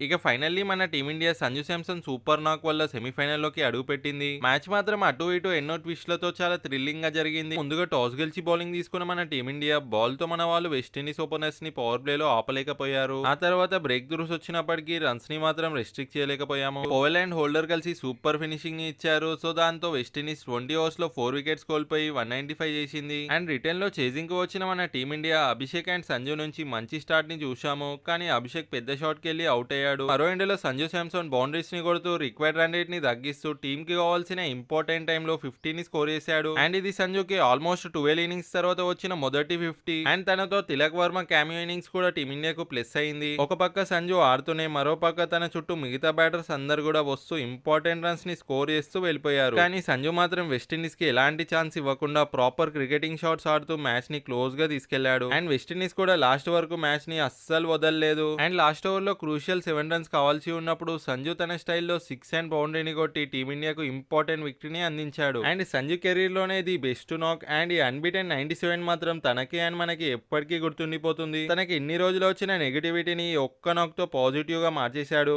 ఇక ఫైనల్లీ మన team India Sanju Samson super నాక్ వల్ల సెమీఫైనల్లోకి అడుగుపెట్టింది. మ్యాచ్ మాత్రం అటు ఇటు ఎన్నో ట్విస్ట్‌లతో చాలా థ్రిల్లింగ్‌గా జరిగింది. ముందుగా టాస్ గెలిచి బౌలింగ్ తీసుకున్న మన టీమిండియా బాల్‌తో మన వాళ్ళు వెస్టిండీస్ ఓపెనర్స్‌ని పవర్ ప్లేలో ఆపలేకపోయారు. ఆ తర్వాత బ్రేక్ త్రూస్ వచ్చినప్పటికీ రన్స్‌ని మాత్రం రెస్ట్రిక్ట్ చేయలేకపోయాము. పోవెల్ అండ్ హోల్డర్ కలిసి సూపర్ ఫినిషింగ్‌ని ఇచ్చారు. సో దాంతో వెస్టిండీస్ 20 ఓవర్స్‌లో 4 వికెట్స్ కోల్పోయి 195 చేసింది. అండ్ రిటర్న్‌లో చేజింగ్‌కి వచ్చిన మన టీమిండియా అభిషేక్ అండ్ సంజు నుంచి మంచి స్టార్ట్‌ని చూశాము. కానీ అభిషేక్ పెద్ద షాట్‌కెళ్లి అవుట్ అయ్యాడు. మరో ఎండ్‌లో సంజు శాంసన్ బౌండరీస్‌ని కొడుతూ రిక్వైర్డ్ రన్ రేట్‌ని తగ్గిస్తూ టీమ్‌కి కావాల్సిన ఇంపార్టెంట్ టైంలో 50ని స్కోర్ చేశాడు. అండ్ ఇది సంజుకి ఆల్మోస్ట్ 12 ఇన్నింగ్స్ తర్వాత వచ్చిన మొదటి 50. అండ్ తనతో తిలక్ వర్మ క్యామియో ఇన్నింగ్స్ కూడా టీమిండియాకు ప్లస్ అయింది. ఒక పక్క సంజు ఆడుతూనే మరో పక్క తన చుట్టూ మిగతా బ్యాటర్స్ అందరు కూడా వస్తూ ఇంపార్టెంట్ రన్స్ ని స్కోర్ చేస్తూ వెళ్ళిపోయారు. కానీ సంజు మాత్రం వెస్టిండీస్ కి ఎలాంటి ఛాన్స్ ఇవ్వకుండా ప్రాపర్ క్రికెటింగ్ షాట్స్ ఆడుతూ మ్యాచ్ ని క్లోజ్ గా తీసుకెళ్లాడు. అండ్ వెస్టిండీస్ కూడా లాస్ట్ వరకు మ్యాచ్ ని అస్సలు వదలలేదు. అండ్ లాస్ట్ ఓవర్ లో క్రూషియల్ 7 రన్స్ కావాల్సి ఉన్నప్పుడు సంజు తన స్టైల్లో 6 అండ్ బౌండరీని కొట్టి టీమిండియాకు ఇంపార్టెంట్ విక్టరీని అందించాడు. అండ్ సంజు కెరీర్ లోనే ఇది బెస్ట్ నాక్. అండ్ ఈ అన్బీటెన్ 97 మాత్రం తనకి అండ్ మనకి ఎప్పటికీ గుర్తుండిపోతుంది. తనకి ఇన్ని రోజులు వచ్చిన నెగిటివిటీని ఒక్క నాక్ తో పాజిటివ్ గా మార్చేశాడు.